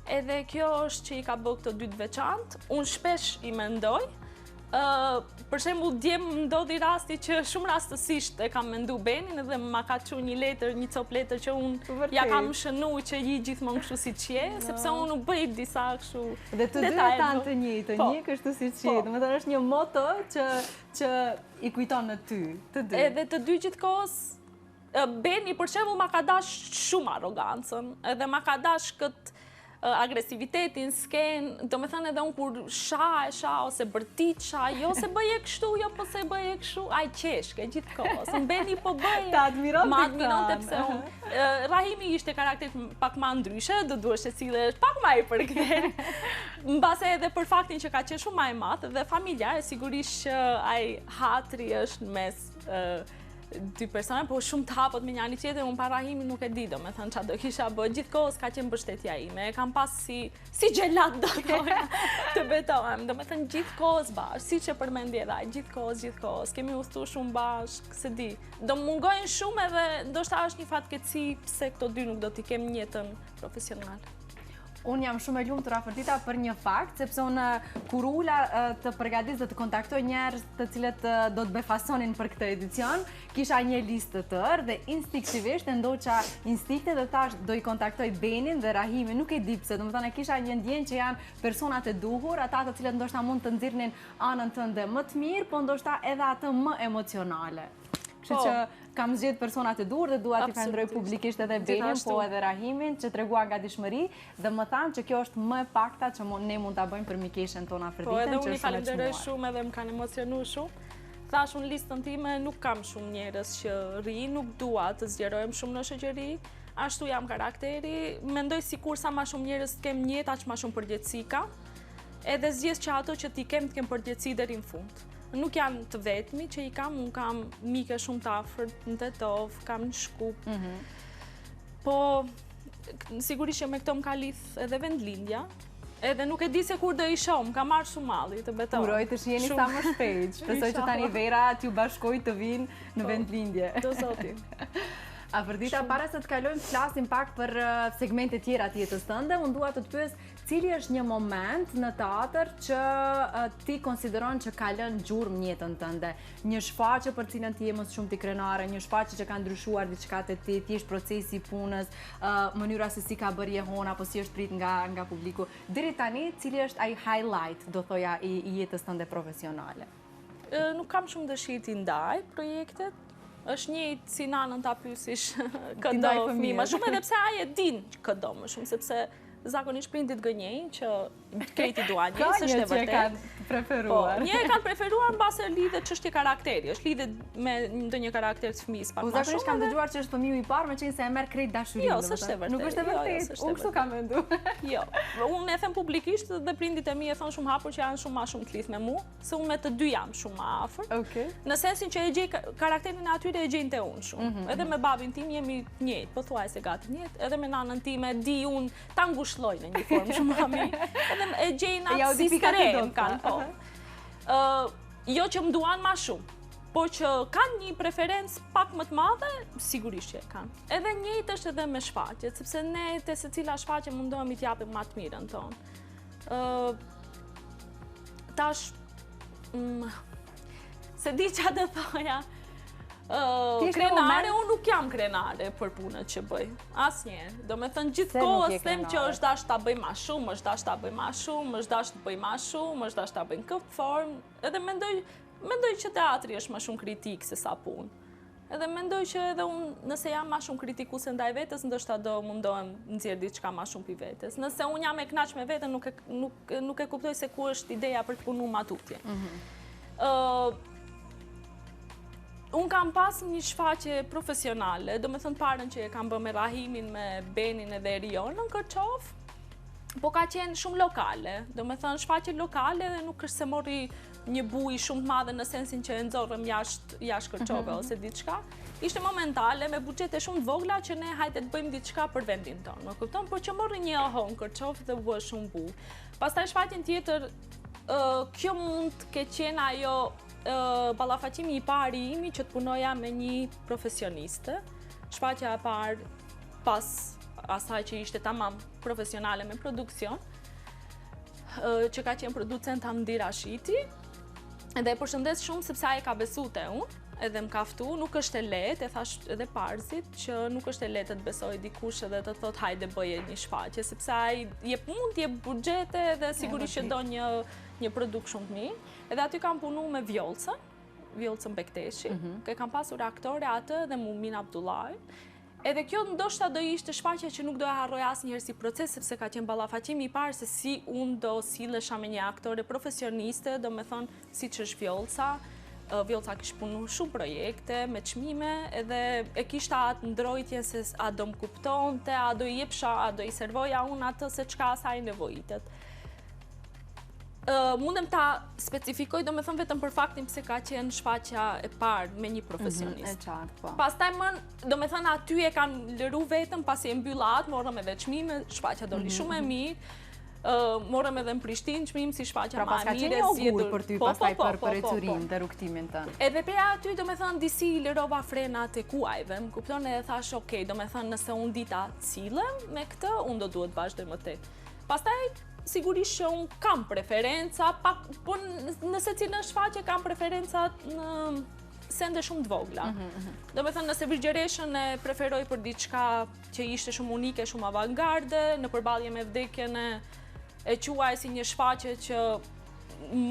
Edhe kjo është që i ka bë këto dy të veçantë, unë shpesh i mendoj. Për shembull, dje më ndodhi rasti që shumë rastësisht e kam mendu Benin edhe ma ka çu një letër, një cop letër që unë ja kam shënu që ji gjithmonë kështu si që je, sepse unë u bëj disa kështu dhe të dy tanë të njëjtë, një kështu si që je, domethënë është një moto që i kujton në ty, të dy. Edhe të dy gjithkohës, Beni për shembull ma ka dash shumë arrogancën, edhe ma ka dash këtë agresivitetin, skenë, do me thënë edhe unë kur ose bërtit jo se bëje kështu, jo po se bëje kështu, aj qeshke, gjithë kohës, në Beni po bëje. Ta admiron të admiron të pse unë. Rahimi ishte karakter pak ma ndryshe, do duhesh e cilë pak ma i për këtë. Në base edhe për faktin që ka qenë shumë ma e matë dhe familjar, sigurisht që aj hatri është në mes dy persone, po shumë të hapot me njani tjetër, unë pa Rahimin nuk e di, do me thënë qa do kisha bë, gjithë kohës ka qenë mbështetja ime, kam pas si gjelat do të betohem, do me thënë gjithë kohës bashkë, si që përmendje dhe, gjithë kohës, kemi ustu shumë bashkë, se di, do mungojnë shumë edhe ndoshta është një fatkeqësi pse këto dy nuk do t'i kem njëtën profesional. Unë jam shumë e lumtur Afrodita për një fakt, sepse unë kur ula të përgatis dhe të kontaktoj njerëz të cilët do të befasonin për këtë edicion, kisha një listë të tërë dhe instinktivisht e ndoqa instikte dhe thash do i kontaktoj Benin dhe Rahimin, nuk e di pse, domethënë kisha një ndjenjë që janë personat e duhur, ata të cilët ndoshta mund të nxirrnin anën tënde më të mirë, po ndoshta edhe atë më emocionale. Kështu që kam zgjedhur personat e duhur dhe dua t'i falenderoj publikisht edhe Benin, po edhe Rahimin që tregua gatishmëri dhe më thanë që kjo është më e pakta që ne mund ta bëjmë për mikeshen tonë Afroditën. Po edhe unë i falenderoj shumë edhe më kanë emocionuar shumë. Thash unë listën time nuk kam shumë njerëz që ri, nuk dua të zgjerohem shumë në shoqëri. Ashtu jam karakteri, mendoj sikur sa më shumë njerëz të kem në jetë, aq më shumë përgjegjësi ka. Edhe zgjedh që ato që ti kem të kem përgjegjësi deri në fund. Nuk janë të vetmi që i kam, unë kam mike shumë të afërt në Tetov, kam në Shkup. Po, sigurisht që me këto më ka lidh edhe vendlindja, edhe nuk e di se kur do i shoh, më ka marrë shumë malli të betoj. Uroj të shiheni sa më shpejt. Shpresoj që tani Vera t'ju bashkoj të vinë në vendlindje. Do zoti. Afrodita, para se të kalojmë të flasim pak për segmente tjera të jetës tënde, unë dua të të pyes cili është një moment në teatr që ti konsideron që ka lënë gjurmë në jetën tënde, një shfaqje për cilën ti je më shumë ti krenare, një shfaqje që ka ndryshuar diçka te ti, thjesht procesi i punës, mënyra se si ka bërë jehona apo si është prit nga publiku. Deri tani, cili është ai highlight, do thoja, i jetës tënde profesionale? Nuk kam shumë dëshirë t'i ndaj projektet. Është njëjtë si nanën ta pyesish këdo fëmijë më shumë, edhe pse ai e din këdo më shumë, sepse zakonisht prindit gënjejnë që krejti duan një, s'është e vërtetë. Ka një që e kanë preferuar. Po, një e kanë preferuar në base lidhet çështje karakteri, është lidhet me ndonjë karakter të fëmijës pak më shumë. Zakonisht kam dëgjuar që është fëmiu i parë, meqense e merr krejt dashurinë. Jo, s'është e vërtetë. Nuk është e vërtetë. Unë kështu kam menduar. Jo, unë e them publikisht dhe prindit e mi e thonë shumë hapur që janë shumë më shumë të lidhë me mua, se unë me të dy jam shumë më afër. Okej. Në sensin që e gjej karakterin e atyre e gjejnë te unë shumë. Edhe me babin tim jemi të njëjtë, pothuajse gati të njëjtë, edhe me nanën time di unë ta ngushëlloj në një formë shumë më mirë. Edhe e gjejnë atë si skren kanë, po. Jo që më duan më shumë, po që kanë një preferencë pak më të madhe, sigurisht që e kanë. Edhe njëjtë është edhe me shfaqjet, sepse ne te secila shfaqje mundohemi t'i japim më të mirën tonë. Tash se di çfarë do thoja. Krenare, unë nuk jam krenare për punët që bëj, asnjëherë. Do me thënë gjithkohës them që është dash ta bëj ma shumë, është dash ta bëj ma shumë, është dash të bëj ma shumë, është dash ta bëj në këtë formë, edhe mendoj që teatri është ma shumë kritik se sa punë. Edhe mendoj që edhe unë nëse jam ma shumë kritikuese ndaj vetes, ndoshta do mundohem nxjerr diçka ma shumë pi vetes. Nëse unë jam e kënaq me veten, nuk e kuptoj se ku është ideja për të punuar ma tutje. Unë kam pas një shfaqje profesionale, do me thënë parën që e kam bë me Rahimin, me Benin edhe Erion në Kërçov, po ka qenë shumë lokale, do me thënë shfaqje lokale dhe nuk është se mori një buj shumë të madhe në sensin që e nxorrëm jashtë Kërçove ose diçka. Ishte momentale, me buxhete shumë të vogla që ne hajde të bëjmë diçka për vendin tonë, më kupton, por që morri një oho në Kërçov dhe u bë shumë buj. Pastaj shfaqjen tjetër, kjo mund të ketë qenë ajo ballafaqimi i parë imi që të punoja me një profesioniste. Shfaqja e parë pas asaj që ishte tamam profesionale me produksion, që ka qenë producent Hamdi Rashiti, edhe e përshëndes shumë sepse ai ka besu te unë, edhe më kaftu, nuk është e lehtë, e thash edhe Parzit, që nuk është e lehtë të besoj dikush edhe të thot hajde bëje një shfaqje, sepse ai jep mund, jep buxhete dhe sigurisht që do një produkt shumë të mirë. Edhe aty kam punu me Vjollcën Bekteshi, që kam pasur aktore atë dhe Mumin Abdullaj. Edhe kjo ndoshta do ishte shfaqja që nuk do e harroj asnjëherë si proces, sepse ka qenë ballafaqimi i parë se si unë do sillesha me një aktore profesioniste, do me thonë siç është Vjollca. Vjollca kishte punu shumë projekte me çmime, edhe e kishte atë ndrojtje se a do më kuptonte, a do i jepsha, a do i servoja unë atë se çka asaj nevojitet. Mundem ta specifikoj, do me thëmë vetëm për faktin pse ka qenë shfaqja e parë me një profesionist. E qartë, po. Pastaj do me thënë aty e kanë lëru vetëm, pasi e mbylla atë, morëm edhe çmime, shfaqja doli shumë e mirë, morëm edhe në Prishtinë çmim si shfaqja ma e mirë e zgjedhur. Pra pas ka qenë një augur për ty, pastaj për ecurin dhe rrugtimin tënë. Edhe për aty, do me thënë, disi lërova frenat e kuajve, më kupton edhe thash, okej, do me thënë, nëse unë dita cilem me këtë, unë do duhet vazhdoj më tej. Pastaj, sigurisht që unë kam preferenca, po nëse cilën shfaqje kam preferenca në sende shumë të vogla. Do me thënë, nëse Virgjereshën e preferoj për diçka që ishte shumë unike, shumë avangarde, në përballje me vdekjen e quaj si një shfaqje që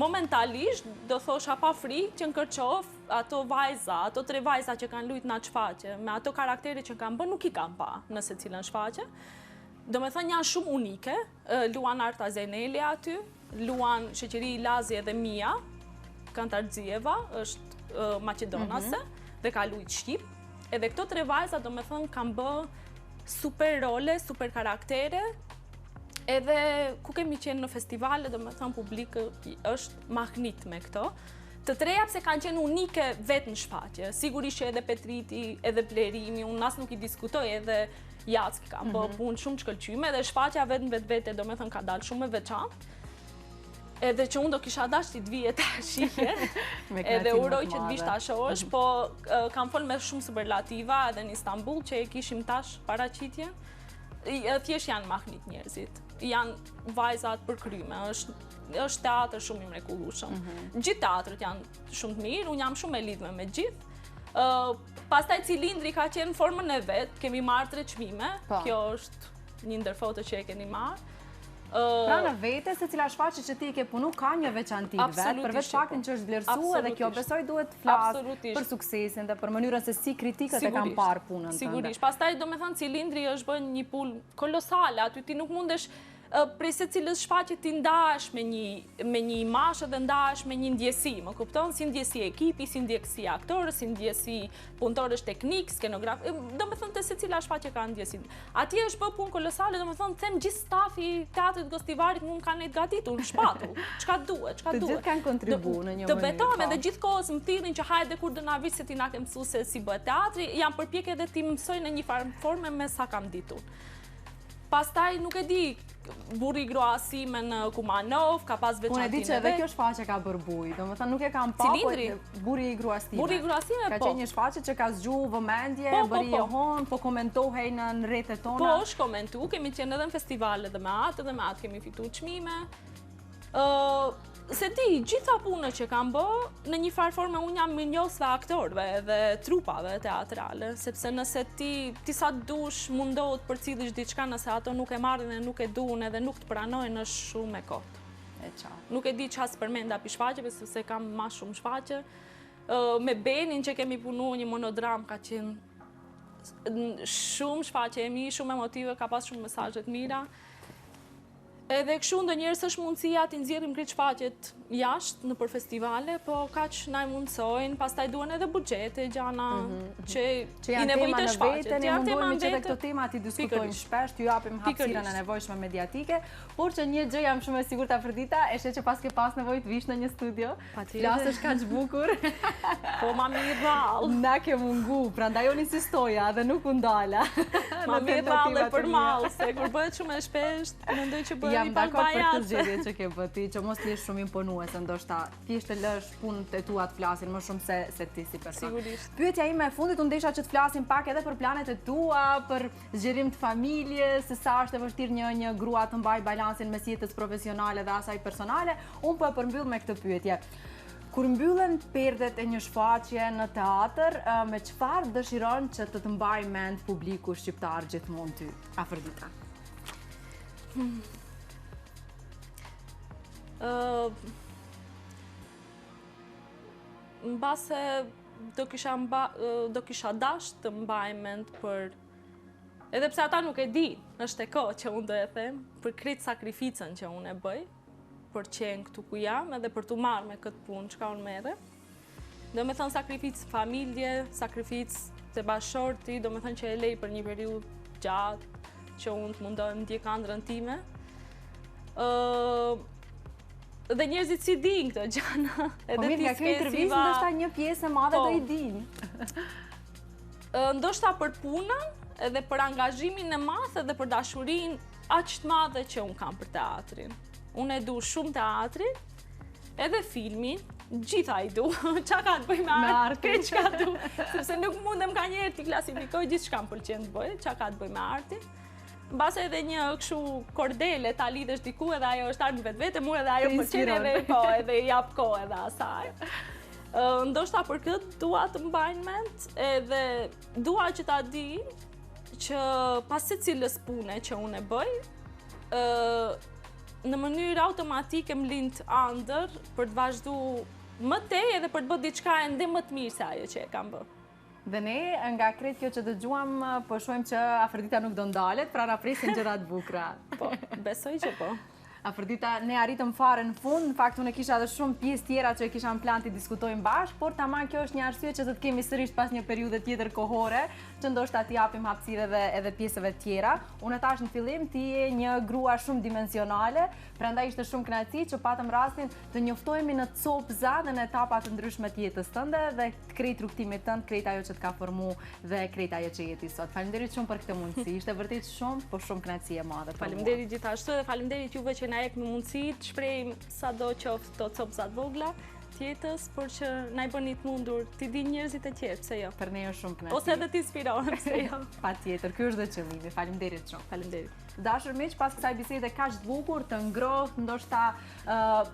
momentalisht do thosha pa frikë që në Kërçov ato vajza, ato 3 vajza që kanë luajtur në atë shfaqje, me ato karaktere që kanë bërë, nuk i kam pa nëse cilën shfaqje. Do me thënë janë shumë unike, luan Arta Zeneli aty, luan Sheqeri Lazi edhe Mia, Kantardzieva, është Maqedonase, dhe ka luajt Shqip. Edhe këto 3 vajza, do me thënë, kanë bë super role, super karaktere, edhe ku kemi qenë në festivale, do me thënë, publikë është mahnit me këto. Të treja pse kanë qenë unike vetë në shfaqje. Sigurisht që edhe Petriti, edhe Blerimi, unë as nuk i diskutoj, edhe Jacki ka bë punë shumë shkëlqyme, edhe shfaqja vetë në vetë, do me thënë, ka dalë shumë e veçantë. Edhe që unë do kisha dash t'i t'vije ta shihje, edhe uroj që t'vish ta shohësh, po kam folë me shumë superlativa edhe në Istanbul që e kishim tash paraqitje. Thjesht janë mahnit njerëzit, janë vajzat përkryme, është teatr shumë i mrekullueshëm. Gjithë teatrët janë shumë të mirë, unë jam shumë e lidhme me gjithë. Pastaj Cilindri ka qenë në formën e vetë, kemi marrë 3 çmime, kjo është një ndër foto që e keni marrë. Pra në vete, se cila shfaqje që ti ke punu ka një veçanti vetë, përveç faktin që është vlerësuar edhe kjo besoj duhet flasë për suksesin dhe për mënyrën se si kritikët e kanë parë punën tënde. Sigurisht, pastaj do me thënë Cilindri është bën një pull kolosale, aty ti nuk mundesh prej se cilës shfaqje ti ndahesh me një imazh dhe ndahesh me një ndjesi, më kupton? Si ndjesi ekipi, si ndjesi aktorës, si ndjesi punëtorësh teknik, skenograf, do me thënë të se cila shfaqje ka ndjesi. Atje është bë punë kolosale, do me thënë them gjithë stafi teatrit Gostivarit mund kanë nejtë gatitur në shpatull, çka duhet. Të gjithë kanë kontribu në një mënyrë. Të betojmë edhe gjithë kohës më thirrin që hajde kur do na vish se ti na ke mësuar se si bëhet teatri, jam përpjekje edhe ti mësoj në një formë me sa kam ditur. Pastaj nuk e di, Burri i Groasime në Kumanov, ka pas veçantinë. Unë e di që edhe kjo shfaqje ka bërë buj, do më thënë nuk e kam pa, po Burri i Groasime. Burri i Groasime, po. Ka qenë një shfaqje që ka zgjuar vëmendje, bëri johon, po komentohej në rrjetet tona. Po, është komentu, kemi qenë edhe në festivale dhe me atë kemi fituar çmime. Se ti, gjitha punët që kam bë, në një farë forme unë jam mirënjohës dhe aktorëve dhe trupave teatrale, sepse nëse ti sa dush mundohet për cilësh diçka, nëse ato nuk e marrin dhe nuk e duan edhe nuk të pranojnë, është shumë e kotë. Nuk e di çfarë përmenda pi shfaqjeve, sepse kam ma shumë shfaqje. Me Benin që kemi punu një monodram, ka qenë shumë shfaqje e mi, shumë emotive, ka pas shumë mesazhe të mira. Edhe kështu ndonjëherë s'është mundësia ti nxjerrim këtë shfaqjet jashtë në për festivale, po kaq na mundsojnë, pastaj duhen edhe buxhete, gjana që i nevojtë shfaqjet. Ne mundohemi që këto tema ti diskutojmë shpesh, t'ju japim hapësirën e nevojshme mediatike, por që një gjë jam shumë e sigurt Afrodita, është që pas ke pas nevojë të vish në një studio, flasësh kaq bukur. Po ma mirë vallë. Na ke mungu, prandaj unë insistoja dhe nuk u ndala. Ma mirë vallë për mall, se kur bëhet shumë e shpeshtë, mendoj që bëhet jam dakord për këtë zgjedhje që ke bërë ti, që mos jesh shumë imponuar se ndoshta thjesht të lësh punët e tua të flasin më shumë se ti si person. Sigurisht. Pyetja ime e fundit, unë desha që të flasim pak edhe për planet e tua, për zgjerim të familjes, se sa është e vështirë një grua të mbaj balansin mes jetës profesionale dhe asaj personale. Unë po e përmbyll me këtë pyetje. Kur mbyllen perdet e një shfaqje në teatr, me çfarë dëshiron që të mbaj mend publiku shqiptar gjithmonë ty, Afrodita? Mbase do kisha dash të mbaj mend për, edhe pse ata nuk e di, është e kohë që unë do e them, për krejt sakrificën që unë e bëj, për qenë këtu ku jam, edhe për të marrë me këtë punë çka unë merre. Do me thënë sakrificë familje, sakrificë të bashorti, do me thënë që e lej për një periudhë gjatë, që unë të mundohem në ndjek ëndrrën time. Dhe njerëzit si din këtë gjana. Po mirë, nga kjo intervistë ndoshta një pjesë e madhe do i din. Ndoshta për punën, edhe për angazhimin e madh, edhe për dashurinë aq të madhe që unë kam për teatrin. Unë e du shumë teatrin, edhe filmin, gjitha i du. Qa ka të bëj me arti? Çka du? Sepse nuk mundem ka njerë t'i klasifikoj gjithë çka më pëlqen të bëj, qa ka të bëj me arti. Mbase edhe një kështu kordele ta lidhësh diku edhe ajo është artë vetvete, mua edhe ajo pëlqen edhe jap kohë edhe asaj. Ndoshta për këtë dua të mbajnë mend, edhe dua që ta di që pas secilës pune që unë e bëj, në mënyrë automatike më lind ëndër për të vazhdu më tej edhe për të bërë diçka ende më të mirë se ajo që e kam bërë. Dhe ne, nga krejt kjo që dëgjuam, po shohim që Afrodita nuk do ndalet, pra na presin gjëra të bukura. Po, besoj që po. Afrodita, ne arritëm fare në fund, në fakt unë e kisha edhe shumë pjesë tjera që e kisha në plan të diskutojmë bashkë, por tamam kjo është një arsye që të kemi sërish pas një periudhe tjetër kohore, që ndoshta t'i japim hapësirë edhe pjesëve tjera. Unë thash në fillim ti je një grua shumë dimensionale, prandaj ishte shumë kënaqësi që patëm rastin të njoftohemi në copëza dhe në etapa të ndryshme të jetës tënde dhe krejt rrugtimit tënd, krejt ajo që të ka formu dhe krejt ajo që jeti sot. Faleminderit shumë për këtë mundësi. Ishte vërtet shumë, po shumë kënaqësi e madhe. Faleminderit gjithashtu dhe faleminderit juve që na jep me mundësi të shprehim sado qoftë to copëzat vogla tjetës, por që na i bëni të mundur t'i di njerëzit e tjerë, pse jo? Për ne është shumë kënaqësi. Ose edhe t'inspirohen, pse jo? Patjetër, ky është dhe qëllimi. Faleminderit shumë. Faleminderit. Dashur miq, pas kësaj bisede kaq të bukur, të ngrohtë, ndoshta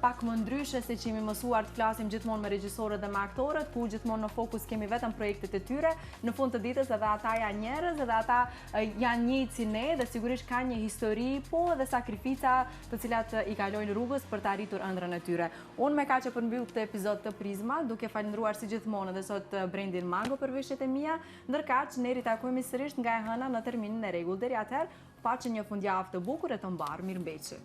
pak më ndryshe se që jemi mësuar të flasim gjithmonë me regjisorët dhe me aktorët, ku gjithmonë në fokus kemi vetëm projektet e tyre. Në fund të ditës edhe ata janë njerëz, edhe ata janë njëjtë si ne dhe sigurisht kanë një histori, po edhe sakrifica të cilat i kalojnë rrugës për të arritur ëndrrën e tyre. Unë me kaq e përmbyll këtë epizod të Prizma, duke falendruar si gjithmonë edhe sot Brendin Mango për veshjet e mia, ndërkaq ne ritakohemi sërish nga e hëna në terminin e rregull. Deri atëherë, paçi një fundjavë të bukur e të mbar. Mirëmbëjtje.